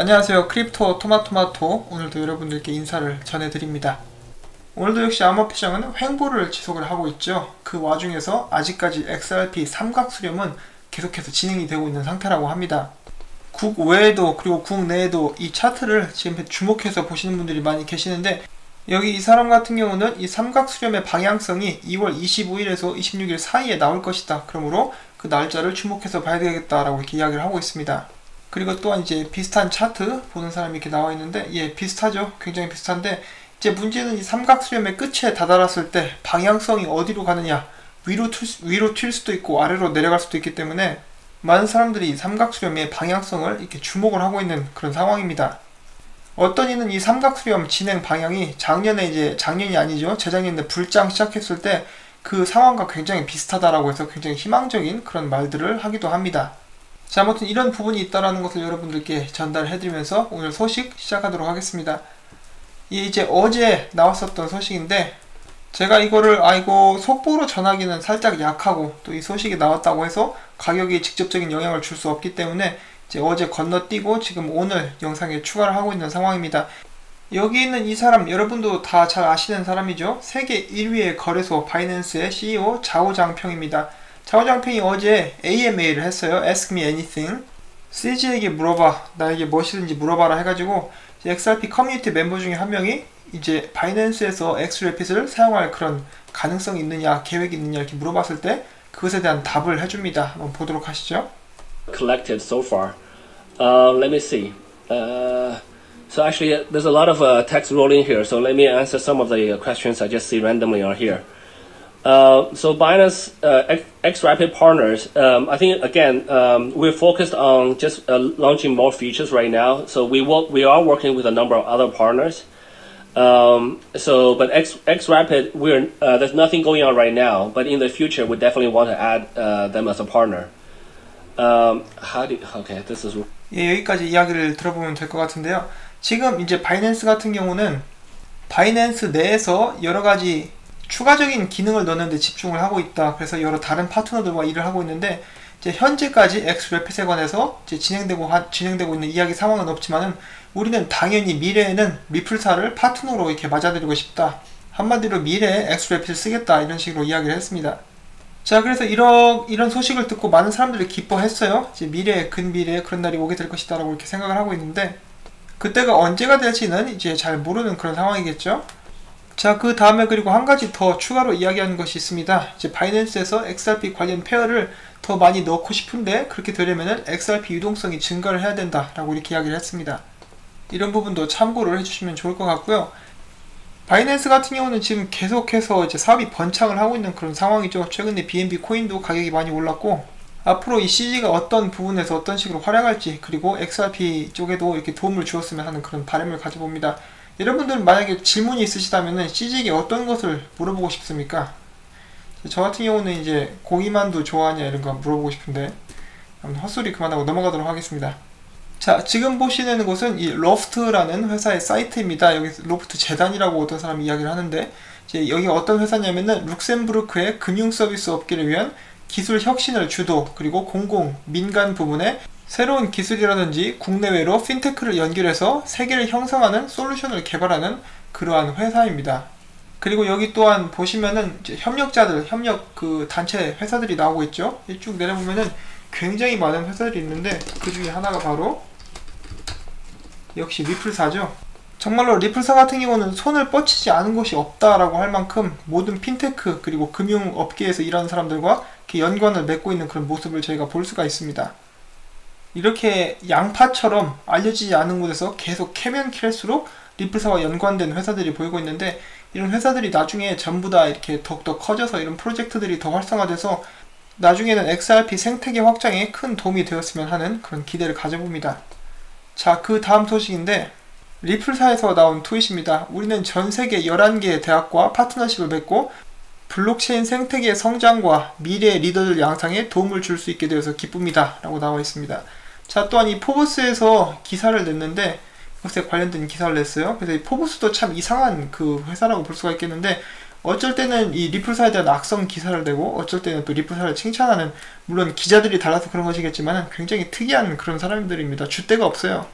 안녕하세요. 크립토 토마토마토, 오늘도 여러분들께 인사를 전해드립니다. 오늘도 역시 암호피정은 횡보를 지속을 하고 있죠. 그 와중에서 아직까지 XRP 삼각수렴은 계속해서 진행이 되고 있는 상태라고 합니다. 국 외에도 그리고 국 내에도 이 차트를 지금 주목해서 보시는 분들이 많이 계시는데, 여기 이 사람 같은 경우는 이 삼각수렴의 방향성이 2월 25일에서 26일 사이에 나올 것이다. 그러므로 그 날짜를 주목해서 봐야 되겠다라고 이렇게 이야기를 하고 있습니다. 그리고 또한 이제 비슷한 차트 보는 사람이 이렇게 나와 있는데, 예, 비슷하죠. 굉장히 비슷한데, 이제 문제는 이 삼각수렴의 끝에 다다랐을 때 방향성이 어디로 가느냐, 위로 튈 수도 있고 아래로 내려갈 수도 있기 때문에 많은 사람들이 이 삼각수렴의 방향성을 이렇게 주목을 하고 있는 그런 상황입니다. 어떤 이는 이 삼각수렴 진행 방향이 작년이 아니죠. 재작년에 불장 시작했을 때 그 상황과 굉장히 비슷하다라고 해서 굉장히 희망적인 그런 말들을 하기도 합니다. 자, 아무튼 이런 부분이 있다라는 것을 여러분들께 전달해드리면서 오늘 소식 시작하도록 하겠습니다. 이제 어제 나왔었던 소식인데, 제가 이거를 속보로 전하기는 살짝 약하고, 또 이 소식이 나왔다고 해서 가격에 직접적인 영향을 줄 수 없기 때문에 이제 어제 건너뛰고 지금 오늘 영상에 추가를 하고 있는 상황입니다. 여기 있는 이 사람, 여러분도 다 잘 아시는 사람이죠. 세계 1위의 거래소 바이낸스의 CEO 자오장평입니다. 자오장평이 어제 AMA를 했어요. Ask me anything. CG에게 물어봐, 나에게 무엇이든지 물어봐라 해가지고 XRP 커뮤니티 멤버 중에 한 명이 이제 바이낸스에서 XRP를 사용할 그런 가능성이 있느냐, 계획이 있느냐 이렇게 물어봤을 때 그것에 대한 답을 해줍니다. 한번 보도록 하시죠. Collected so far. Let me see. So actually, there's a lot of text rolling here. So let me answer some of the questions I just see randomly are here. So Binance XRapid partners, I think again we're focused on just launching more features right now. So we are working with a number of other partners. But XRapid, there's nothing going on right now. But in the future, we definitely want to add them as a partner. This is. 예, 여기까지 이야기를 들어보면 될 것 같은데요. 지금 이제 바이낸스 같은 경우는 바이낸스 내에서 여러 가지 추가적인 기능을 넣는데 집중을 하고 있다. 그래서 여러 다른 파트너들과 일을 하고 있는데, 이제 현재까지 XRapid에 관해서 이제 진행되고 있는 이야기 상황은 없지만은, 우리는 당연히 미래에는 리플사를 파트너로 이렇게 맞아들이고 싶다. 한마디로 미래에 XRapid을 쓰겠다. 이런 식으로 이야기를 했습니다. 자, 그래서 이런 소식을 듣고 많은 사람들이 기뻐했어요. 이제 근미래에 그런 날이 오게 될 것이다 라고 이렇게 생각을 하고 있는데, 그때가 언제가 될지는 이제 잘 모르는 그런 상황이겠죠. 자, 그 다음에 그리고 한 가지 더 추가로 이야기하는 것이 있습니다. 이제 바이낸스에서 XRP 관련 페어를 더 많이 넣고 싶은데, 그렇게 되려면은 XRP 유동성이 증가를 해야 된다 라고 이렇게 이야기를 했습니다. 이런 부분도 참고를 해주시면 좋을 것 같고요. 바이낸스 같은 경우는 지금 계속해서 이제 사업이 번창을 하고 있는 그런 상황이죠. 최근에 BNB 코인도 가격이 많이 올랐고, 앞으로 이 CG가 어떤 부분에서 어떤 식으로 활약할지, 그리고 XRP 쪽에도 이렇게 도움을 주었으면 하는 그런 바람을 가져봅니다. 여러분들은 만약에 질문이 있으시다면 CG에게 어떤 것을 물어보고 싶습니까? 저 같은 경우는 이제 고기만두 좋아하냐 이런 거 물어보고 싶은데, 헛소리 그만하고 넘어가도록 하겠습니다. 자, 지금 보시는 곳은 이 로프트라는 회사의 사이트입니다. 여기 로프트 재단이라고 어떤 사람이 이야기를 하는데, 이제 여기 어떤 회사냐면은 룩셈부르크의 금융 서비스 업계를 위한 기술 혁신을 주도, 그리고 공공, 민간 부문에 새로운 기술이라든지 국내외로 핀테크를 연결해서 세계를 형성하는 솔루션을 개발하는 그러한 회사입니다. 그리고 여기 또한 보시면은 이제 협력 단체 회사들이 나오고 있죠. 쭉 내려보면은 굉장히 많은 회사들이 있는데, 그 중에 하나가 바로 역시 리플사죠. 정말로 리플사 같은 경우는 손을 뻗치지 않은 곳이 없다라고 할 만큼 모든 핀테크 그리고 금융업계에서 일하는 사람들과 이렇게 연관을 맺고 있는 그런 모습을 저희가 볼 수가 있습니다. 이렇게 양파처럼 알려지지 않은 곳에서 계속 캐면 캘수록 리플사와 연관된 회사들이 보이고 있는데, 이런 회사들이 나중에 전부 다 이렇게 더욱더 커져서 이런 프로젝트들이 더 활성화돼서 나중에는 XRP 생태계 확장에 큰 도움이 되었으면 하는 그런 기대를 가져봅니다. 자, 그 다음 소식인데, 리플사에서 나온 트윗입니다. 우리는 전 세계 11개의 대학과 파트너십을 맺고 블록체인 생태계의 성장과 미래의 리더들 양상에 도움을 줄 수 있게 되어서 기쁩니다 라고 나와 있습니다. 자, 또한 이 포브스에서 기사를 냈는데, 그것에 관련된 기사를 냈어요. 그래서 이 포브스도 참 이상한 그 회사라고 볼 수가 있겠는데, 어쩔 때는 이 리플사에 대한 악성 기사를 내고, 어쩔 때는 또 리플사를 칭찬하는, 물론 기자들이 달라서 그런 것이겠지만 굉장히 특이한 그런 사람들입니다. 줏대가 없어요.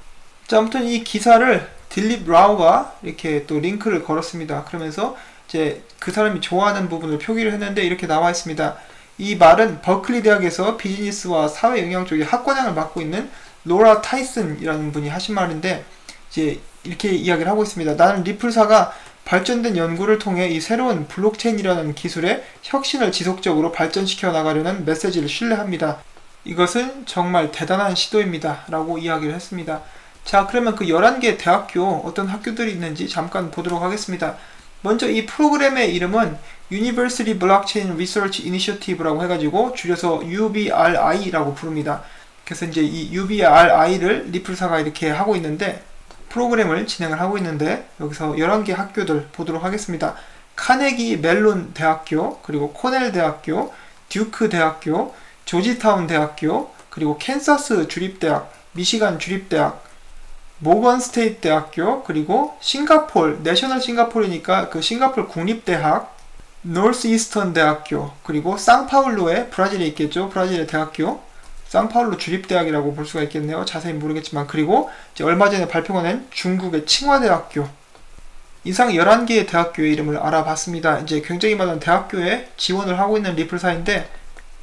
자, 아무튼 이 기사를 딜립 라우가 이렇게 또 링크를 걸었습니다. 그러면서 이제 그 사람이 좋아하는 부분을 표기를 했는데 이렇게 나와 있습니다. 이 말은 버클리 대학에서 비즈니스와 사회 영향 쪽에 학과장을 맡고 있는 로라 타이슨이라는 분이 하신 말인데, 이제 이렇게 이야기를 하고 있습니다. 나는 리플사가 발전된 연구를 통해 이 새로운 블록체인이라는 기술의 혁신을 지속적으로 발전시켜 나가려는 메시지를 신뢰합니다. 이것은 정말 대단한 시도입니다. 라고 이야기를 했습니다. 자, 그러면 그 11개 대학교 어떤 학교들이 있는지 잠깐 보도록 하겠습니다. 먼저 이 프로그램의 이름은 University Blockchain Research Initiative라고 해가지고 줄여서 UBRI라고 부릅니다. 그래서 이제 이 UBRI를 리플사가 이렇게 하고 있는데, 프로그램을 진행을 하고 있는데, 여기서 11개 학교들 보도록 하겠습니다. 카네기 멜론 대학교, 그리고 코넬 대학교, 듀크 대학교, 조지타운 대학교, 그리고 캔사스 주립대학, 미시간 주립대학, 모건 스테이트 대학교, 그리고 싱가폴, 내셔널 싱가폴이니까 그 싱가폴 국립대학, 노스 이스턴 대학교, 그리고 상파울루의, 브라질에 있겠죠, 브라질의 대학교, 상파울루 주립대학이라고 볼 수가 있겠네요. 자세히 모르겠지만. 그리고 이제 얼마 전에 발표가 낸 중국의 칭화대학교. 이상 11개의 대학교의 이름을 알아봤습니다. 이제 굉장히 많은 대학교에 지원을 하고 있는 리플사인데,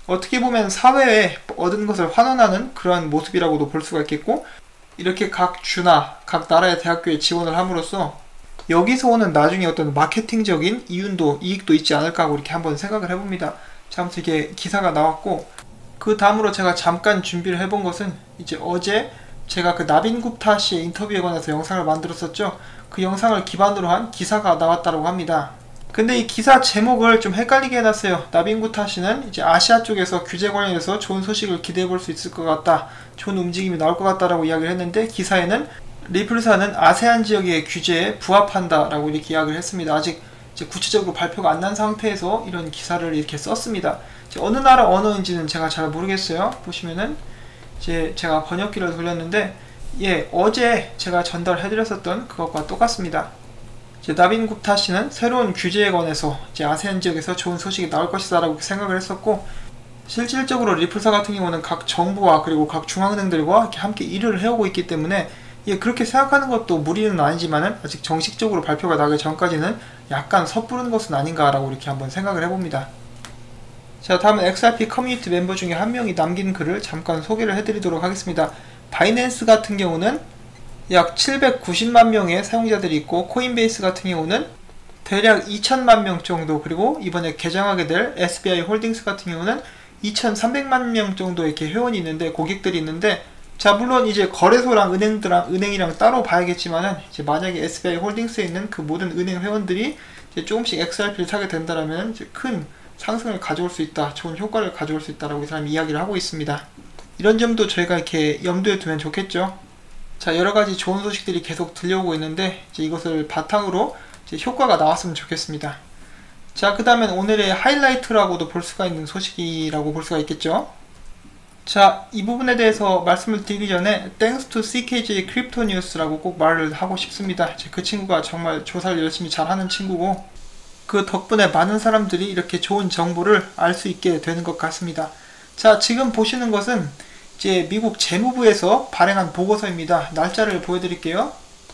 어떻게 보면 사회에 얻은 것을 환원하는 그러한 모습이라고도 볼 수가 있겠고, 이렇게 각 주나 각 나라의 대학교에 지원을 함으로써 여기서 오는 나중에 어떤 마케팅적인 이익도 있지 않을까 하고 이렇게 한번 생각을 해봅니다. 자, 아무튼 이게 기사가 나왔고, 그 다음으로 제가 잠깐 준비를 해본 것은, 이제 어제 제가 그 나빈 굽타 씨의 인터뷰에 관해서 영상을 만들었었죠. 그 영상을 기반으로 한 기사가 나왔다고 합니다. 근데 이 기사 제목을 좀 헷갈리게 해놨어요. 나빈 굽타 씨는 이제 아시아 쪽에서 규제 관련해서 좋은 소식을 기대해 볼 수 있을 것 같다, 좋은 움직임이 나올 것 같다라고 이야기를 했는데, 기사에는 리플사는 아세안 지역의 규제에 부합한다 라고 이렇게 이야기를 했습니다. 아직 이제 구체적으로 발표가 안 난 상태에서 이런 기사를 이렇게 썼습니다. 어느 나라 언어인지는 제가 잘 모르겠어요. 보시면은 이제 제가 번역기를 돌렸는데, 예, 어제 제가 전달해드렸었던 그것과 똑같습니다. 이제 나빈 굽타 씨는 새로운 규제에 관해서 이제 아세안 지역에서 좋은 소식이 나올 것이다 라고 생각을 했었고, 실질적으로 리플사 같은 경우는 각 정부와 그리고 각 중앙은행들과 이렇게 함께 일을 해오고 있기 때문에, 예, 그렇게 생각하는 것도 무리는 아니지만은 아직 정식적으로 발표가 나기 전까지는 약간 섣부른 것은 아닌가라고 이렇게 한번 생각을 해봅니다. 자, 다음은 XRP 커뮤니티 멤버 중에 한 명이 남긴 글을 잠깐 소개를 해드리도록 하겠습니다. 바이낸스 같은 경우는 약 790만 명의 사용자들이 있고, 코인베이스 같은 경우는 대략 2천만 명 정도, 그리고 이번에 개장하게 될 SBI 홀딩스 같은 경우는 2,300만 명 정도 이렇게 회원이 있는데, 고객들이 있는데, 자, 물론 이제 거래소랑 은행이랑 따로 봐야겠지만은, 이제 만약에 SBI 홀딩스에 있는 그 모든 은행 회원들이 이제 조금씩 XRP를 사게 된다라면 이제 큰 상승을 가져올 수 있다, 좋은 효과를 가져올 수 있다라고 이 사람이 이야기를 하고 있습니다. 이런 점도 저희가 이렇게 염두에 두면 좋겠죠. 자, 여러가지 좋은 소식들이 계속 들려오고 있는데, 이제 이것을 바탕으로 이제 효과가 나왔으면 좋겠습니다. 자, 그 다음엔 오늘의 하이라이트라고도 볼 수가 있는 소식이라고 볼 수가 있겠죠. 자, 이 부분에 대해서 말씀을 드리기 전에 Thanks to CKJ Crypto News라고 꼭 말을 하고 싶습니다. 그 친구가 정말 조사를 열심히 잘하는 친구고, 그 덕분에 많은 사람들이 이렇게 좋은 정보를 알 수 있게 되는 것 같습니다. 자, 지금 보시는 것은 이제 미국 재무부에서 발행한 보고서입니다. 날짜를 보여드릴게요.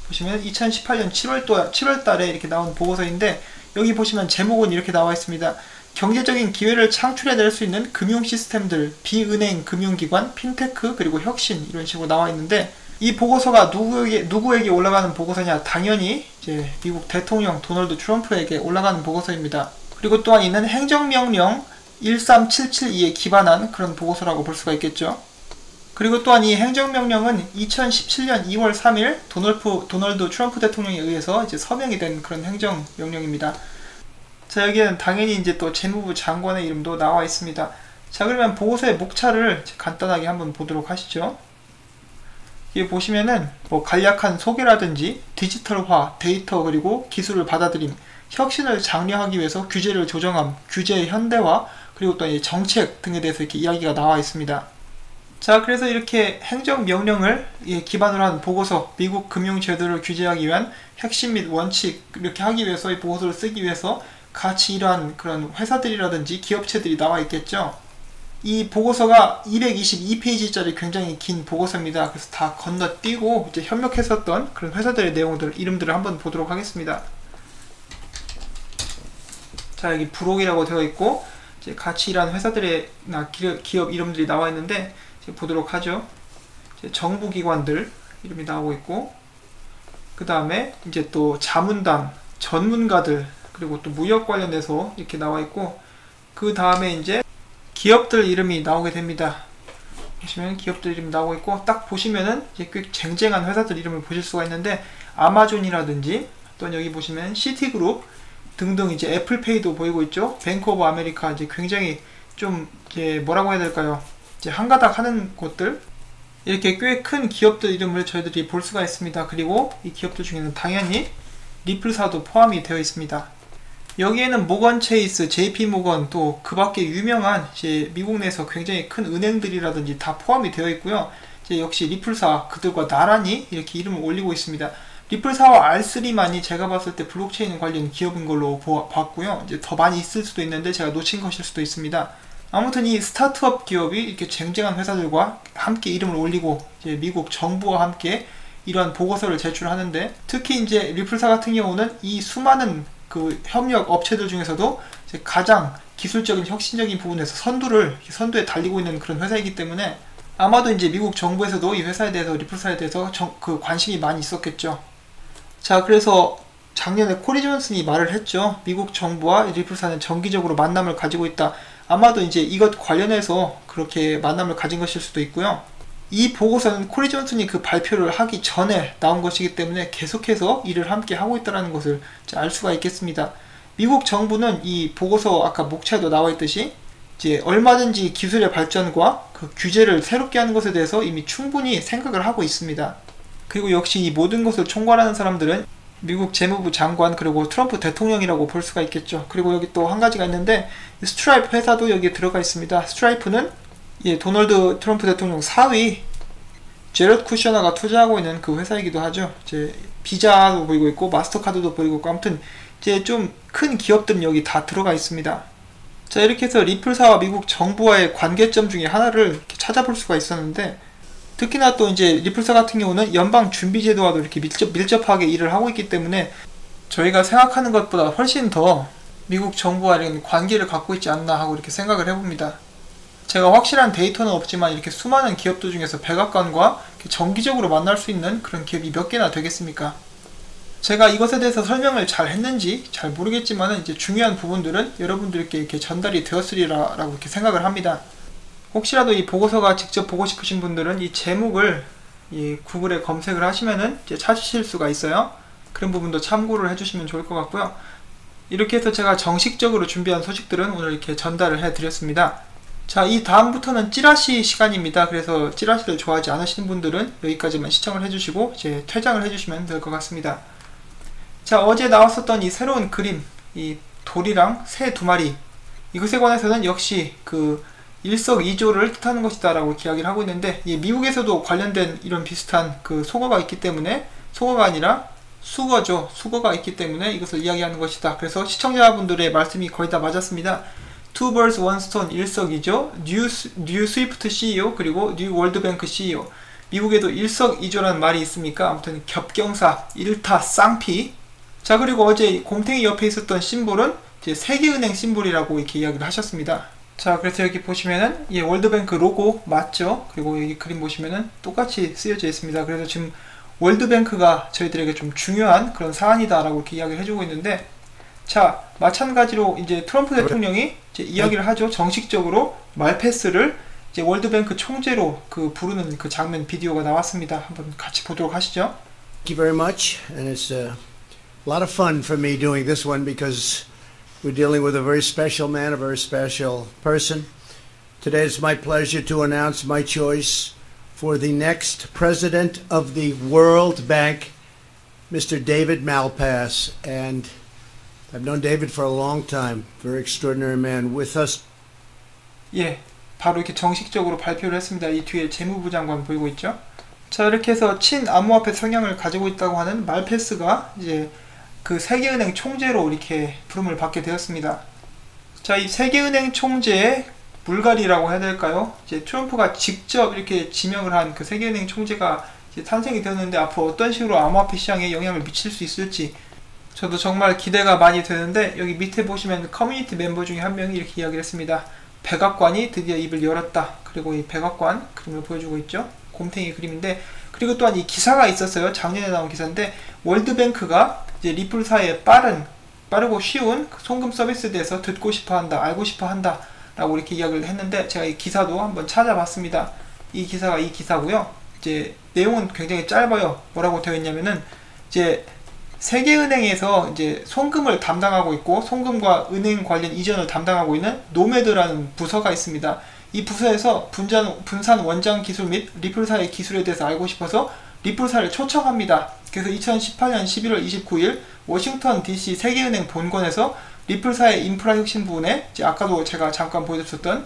보시면 2018년 7월 달에 이렇게 나온 보고서인데, 여기 보시면 제목은 이렇게 나와 있습니다. 경제적인 기회를 창출해낼 수 있는 금융 시스템들, 비은행 금융기관, 핀테크, 그리고 혁신, 이런 식으로 나와 있는데, 이 보고서가 누구에게 올라가는 보고서냐? 당연히 이제 미국 대통령 도널드 트럼프에게 올라가는 보고서입니다. 그리고 또한 이는 행정명령 13772에 기반한 그런 보고서라고 볼 수가 있겠죠. 그리고 또한 이 행정명령은 2017년 2월 3일 도널드 트럼프 대통령에 의해서 이제 서명이 된 그런 행정명령입니다. 자, 여기에는 당연히 이제 또 재무부 장관의 이름도 나와 있습니다. 자, 그러면 보고서의 목차를 간단하게 한번 보도록 하시죠. 여기 보시면은 뭐 간략한 소개라든지 디지털화, 데이터, 그리고 기술을 받아들임, 혁신을 장려하기 위해서 규제를 조정함, 규제 현대화, 그리고 또 이 정책 등에 대해서 이렇게 이야기가 나와 있습니다. 자, 그래서 이렇게 행정명령을 기반으로 한 보고서, 미국 금융제도를 규제하기 위한 핵심 및 원칙, 이렇게 하기 위해서 이 보고서를 쓰기 위해서 같이 일한 그런 회사들이라든지 기업체들이 나와 있겠죠. 이 보고서가 222페이지짜리 굉장히 긴 보고서입니다. 그래서 다 건너뛰고 이제 협력했었던 그런 회사들의 내용들, 이름들을 한번 보도록 하겠습니다. 자, 여기 브록이라고 되어 있고 이제 같이 일하는 회사들의 기업 이름들이 나와 있는데 이제 보도록 하죠. 이제 정부기관들 이름이 나오고 있고, 그 다음에 이제 또 자문단, 전문가들, 그리고 또 무역 관련돼서 이렇게 나와 있고, 그 다음에 이제 기업들 이름이 나오게 됩니다. 보시면 기업들 이름이 나오고 있고, 딱 보시면은 이제 꽤 쟁쟁한 회사들 이름을 보실 수가 있는데, 아마존이라든지 또 여기 보시면 시티그룹 등등, 이제 애플페이도 보이고 있죠. 뱅크 오브 아메리카, 이제 굉장히 좀 이제 뭐라고 해야 될까요? 이제 한가닥 하는 곳들, 이렇게 꽤 큰 기업들 이름을 저희들이 볼 수가 있습니다. 그리고 이 기업들 중에는 당연히 리플사도 포함이 되어 있습니다. 여기에는 모건 체이스, JP 모건, 또 그 밖에 유명한 이제 미국 내에서 굉장히 큰 은행들이라든지 다 포함이 되어 있고요. 이제 역시 리플사 그들과 나란히 이렇게 이름을 올리고 있습니다. 리플사와 R3만이 제가 봤을 때 블록체인 관련 기업인 걸로 봤고요. 이제 더 많이 있을 수도 있는데 제가 놓친 것일 수도 있습니다. 아무튼 이 스타트업 기업이 이렇게 쟁쟁한 회사들과 함께 이름을 올리고 이제 미국 정부와 함께 이러한 보고서를 제출하는데, 특히 이제 리플사 같은 경우는 이 수많은 그 협력 업체들 중에서도 이제 가장 기술적인 혁신적인 부분에서 선두에 달리고 있는 그런 회사이기 때문에 아마도 이제 미국 정부에서도 이 회사에 대해서, 리플사에 대해서 그 관심이 많이 있었겠죠. 자, 그래서 작년에 코리 존슨이 말을 했죠. 미국 정부와 리플사는 정기적으로 만남을 가지고 있다. 아마도 이제 이것 관련해서 그렇게 만남을 가진 것일 수도 있고요. 이 보고서는 코리 존슨이 그 발표를 하기 전에 나온 것이기 때문에 계속해서 일을 함께 하고 있다는 것을 알 수가 있겠습니다. 미국 정부는 이 보고서 아까 목차에도 나와 있듯이 이제 얼마든지 기술의 발전과 그 규제를 새롭게 하는 것에 대해서 이미 충분히 생각을 하고 있습니다. 그리고 역시 이 모든 것을 총괄하는 사람들은 미국 재무부 장관, 그리고 트럼프 대통령이라고 볼 수가 있겠죠. 그리고 여기 또 한 가지가 있는데, 스트라이프 회사도 여기에 들어가 있습니다. 스트라이프는 도널드 트럼프 대통령 사위 제럿 쿠셔너가 투자하고 있는 그 회사이기도 하죠. 이제 비자도 보이고 있고 마스터카드도 보이고 있고, 아무튼 이제 좀 큰 기업들은 여기 다 들어가 있습니다. 자, 이렇게 해서 리플사와 미국 정부와의 관계점 중에 하나를 이렇게 찾아볼 수가 있었는데, 특히나 또 이제 리플사 같은 경우는 연방 준비제도와도 이렇게 밀접하게 일을 하고 있기 때문에 저희가 생각하는 것보다 훨씬 더 미국 정부와 이런 관계를 갖고 있지 않나 하고 이렇게 생각을 해봅니다. 제가 확실한 데이터는 없지만 이렇게 수많은 기업들 중에서 백악관과 정기적으로 만날 수 있는 그런 기업이 몇 개나 되겠습니까? 제가 이것에 대해서 설명을 잘 했는지 잘 모르겠지만 이제 중요한 부분들은 여러분들께 이렇게 전달이 되었으리라고 이렇게 생각을 합니다. 혹시라도 이 보고서가 직접 보고 싶으신 분들은 이 제목을 구글에 검색을 하시면은 이제 찾으실 수가 있어요. 그런 부분도 참고를 해주시면 좋을 것 같고요. 이렇게 해서 제가 정식적으로 준비한 소식들은 오늘 이렇게 전달을 해드렸습니다. 자, 이 다음부터는 찌라시 시간입니다. 그래서 찌라시를 좋아하지 않으시는 분들은 여기까지만 시청을 해주시고 이제 퇴장을 해주시면 될 것 같습니다. 자, 어제 나왔었던 이 새로운 그림, 이 돌이랑 새 두 마리, 이것에 관해서는 역시 그 일석이조를 뜻하는 것이다 라고 이야기를 하고 있는데, 미국에서도 관련된 이런 비슷한 그 속어가 있기 때문에, 속어가 아니라 수거죠. 수거가 있기 때문에 이것을 이야기하는 것이다. 그래서 시청자분들의 말씀이 거의 다 맞았습니다. Two birds, one stone, 일석이조, 뉴 스위프트 CEO, 그리고 뉴 월드뱅크 CEO. 미국에도 일석이조라는 말이 있습니까? 아무튼 겹경사, 일타 쌍피. 자, 그리고 어제 곰탱이 옆에 있었던 심볼은 이제 세계은행 심볼이라고 이렇게 이야기를 하셨습니다. 자, 그래서 여기 보시면은 월드뱅크 로고 맞죠? 그리고 여기 그림 보시면은 똑같이 쓰여져 있습니다. 그래서 지금 월드뱅크가 저희들에게 좀 중요한 그런 사안이다 라고 이렇게 이야기를 해주고 있는데, 자, 마찬가지로 이제 트럼프 대통령이 이제 이야기를 하죠. 정식적으로 말패스를 이제 월드뱅크 총재로 부르는 그 장면 비디오가 나왔습니다. 한번 같이 보도록 하시죠. Thank you very much, and it's a lot of fun for me doing this one because we're dealing with a very special man, a very special person. Today it's my pleasure to announce my choice for the next president of the World Bank, Mr. David Malpass. And I've known David for a long time. Very extraordinary man with us. 예, 바로 이렇게 정식적으로 발표를 했습니다. 이 뒤에 재무부 장관 보이고 있죠? 자, 이렇게 해서 친암호화폐 성향을 가지고 있다고 하는 말패스가 이제 그 세계은행 총재로 이렇게 부름을 받게 되었습니다. 자, 이 세계은행 총재의 물갈이라고 해야 될까요? 이제 트럼프가 직접 이렇게 지명을 한 그 세계은행 총재가 이제 탄생이 되었는데 앞으로 어떤 식으로 암호화폐 시장에 영향을 미칠 수 있을지 저도 정말 기대가 많이 되는데, 여기 밑에 보시면 커뮤니티 멤버 중에 한 명이 이렇게 이야기를 했습니다. 백악관이 드디어 입을 열었다. 그리고 이 백악관 그림을 보여주고 있죠. 곰탱이 그림인데, 그리고 또한 이 기사가 있었어요. 작년에 나온 기사인데, 월드뱅크가 이제 리플사의 빠르고 쉬운 송금 서비스에 대해서 듣고 싶어 한다, 알고 싶어 한다 라고 이렇게 이야기를 했는데, 제가 이 기사도 한번 찾아봤습니다. 이 기사가 이 기사고요. 이제 내용은 굉장히 짧아요. 뭐라고 되어 있냐면은, 이제 세계은행에서 이제 송금을 담당하고 있고 송금과 은행 관련 이전을 담당하고 있는 노메드라는 부서가 있습니다. 이 부서에서 분산 원장 기술 및 리플사의 기술에 대해서 알고 싶어서 리플사를 초청합니다. 그래서 2018년 11월 29일 워싱턴 DC 세계은행 본권에서 리플사의 인프라 혁신 부분에 이제 아까도 제가 잠깐 보여줬었던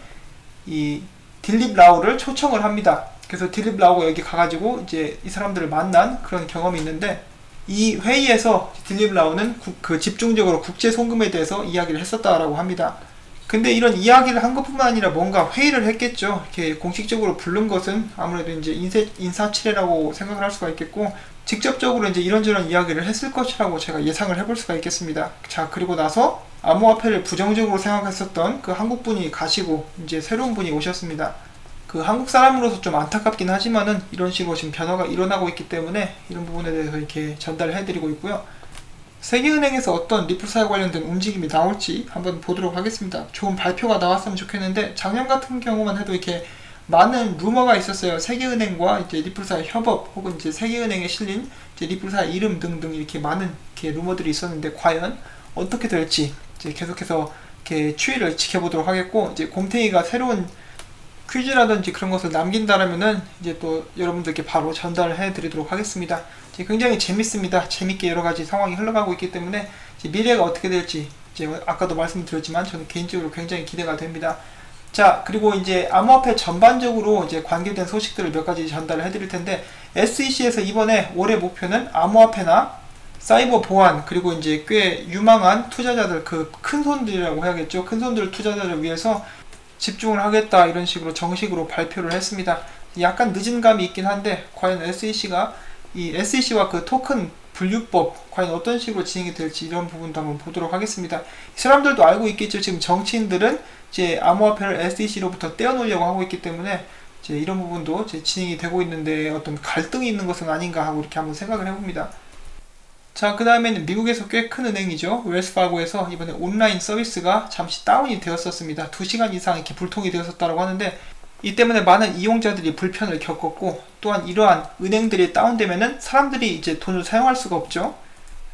이 딜립 라우를 초청을 합니다. 그래서 딜립 라우가 여기 가가지고 이제 이 사람들을 만난 그런 경험이 있는데, 이 회의에서 딜립 라우는 집중적으로 국제 송금에 대해서 이야기를 했었다라고 합니다. 근데 이런 이야기를 한 것뿐만 아니라 뭔가 회의를 했겠죠. 이렇게 공식적으로 부른 것은 아무래도 이제 인사치레라고 생각을 할 수가 있겠고, 직접적으로 이제 이런저런 이야기를 했을 것이라고 제가 예상을 해볼 수가 있겠습니다. 자, 그리고 나서 암호화폐를 부정적으로 생각했었던 그 한국 분이 가시고 이제 새로운 분이 오셨습니다. 그 한국 사람으로서 좀 안타깝긴 하지만은 이런 식으로 지금 변화가 일어나고 있기 때문에 이런 부분에 대해서 이렇게 전달을 해드리고 있고요. 세계은행에서 어떤 리플사에 관련된 움직임이 나올지 한번 보도록 하겠습니다. 좋은 발표가 나왔으면 좋겠는데, 작년 같은 경우만 해도 이렇게 많은 루머가 있었어요. 세계은행과 이제 리플사의 협업, 혹은 이제 세계은행에 실린 이제 리플사의 이름 등등 이렇게 많은 이렇게 루머들이 있었는데, 과연 어떻게 될지 이제 계속해서 이렇게 추이를 지켜보도록 하겠고, 이제 곰탱이가 새로운 퀴즈라든지 그런 것을 남긴다라면은 이제 또 여러분들께 바로 전달을 해드리도록 하겠습니다. 이제 굉장히 재밌습니다. 재밌게 여러 가지 상황이 흘러가고 있기 때문에 이제 미래가 어떻게 될지 이제 아까도 말씀드렸지만 저는 개인적으로 굉장히 기대가 됩니다. 자, 그리고 이제 암호화폐 전반적으로 이제 관계된 소식들을 몇 가지 전달을 해드릴 텐데, SEC에서 이번에 올해 목표는 암호화폐나 사이버 보안, 그리고 이제 꽤 유망한 투자자들, 그 큰 손들이라고 해야겠죠. 큰 손들 투자자를 위해서 집중을 하겠다, 이런 식으로 정식으로 발표를 했습니다. 약간 늦은 감이 있긴 한데, 과연 SEC가 이 SEC와 그 토큰 분류법 과연 어떤 식으로 진행이 될지 이런 부분도 한번 보도록 하겠습니다. 이 사람들도 알고 있겠죠. 지금 정치인들은 이제 암호화폐를 SEC로부터 떼어놓으려고 하고 있기 때문에 이제 이런 부분도 이제 진행이 되고 있는데 어떤 갈등이 있는 것은 아닌가 하고 이렇게 한번 생각을 해봅니다. 자, 그 다음에는 미국에서 꽤 큰 은행이죠. 웰스파고에서 이번에 온라인 서비스가 잠시 다운이 되었었습니다. 2시간 이상 이렇게 불통이 되었었다고 하는데, 이 때문에 많은 이용자들이 불편을 겪었고, 또한 이러한 은행들이 다운되면은 사람들이 이제 돈을 사용할 수가 없죠.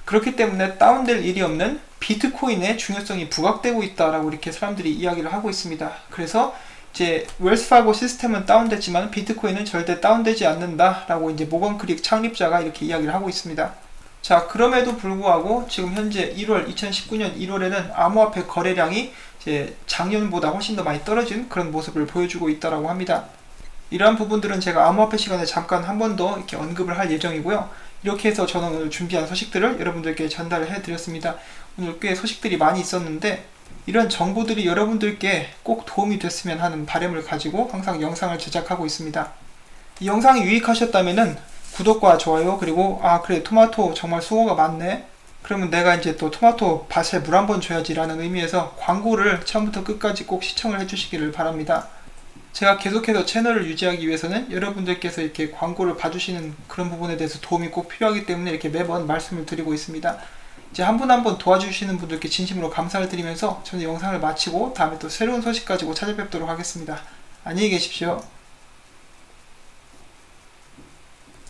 그렇기 때문에 다운될 일이 없는 비트코인의 중요성이 부각되고 있다라고 이렇게 사람들이 이야기를 하고 있습니다. 그래서 이제 웰스파고 시스템은 다운됐지만 비트코인은 절대 다운되지 않는다라고 이제 모건 크릭 창립자가 이렇게 이야기를 하고 있습니다. 자, 그럼에도 불구하고 지금 현재 2019년 1월에는 암호화폐 거래량이 이제 작년보다 훨씬 더 많이 떨어진 그런 모습을 보여주고 있다라고 합니다. 이러한 부분들은 제가 암호화폐 시간에 잠깐 한 번 더 이렇게 언급을 할 예정이고요. 이렇게 해서 저는 오늘 준비한 소식들을 여러분들께 전달을 해드렸습니다. 오늘 꽤 소식들이 많이 있었는데, 이런 정보들이 여러분들께 꼭 도움이 됐으면 하는 바람을 가지고 항상 영상을 제작하고 있습니다. 이 영상이 유익하셨다면은 구독과 좋아요, 그리고 그래 토마토 정말 수고가 많네, 그러면 내가 이제 또 토마토 밭에 물 한번 줘야지 라는 의미에서 광고를 처음부터 끝까지 꼭 시청을 해주시기를 바랍니다. 제가 계속해서 채널을 유지하기 위해서는 여러분들께서 이렇게 광고를 봐주시는 그런 부분에 대해서 도움이 꼭 필요하기 때문에 이렇게 매번 말씀을 드리고 있습니다. 이제 한 분 한 분 도와주시는 분들께 진심으로 감사를 드리면서 저는 영상을 마치고 다음에 또 새로운 소식 가지고 찾아뵙도록 하겠습니다. 안녕히 계십시오.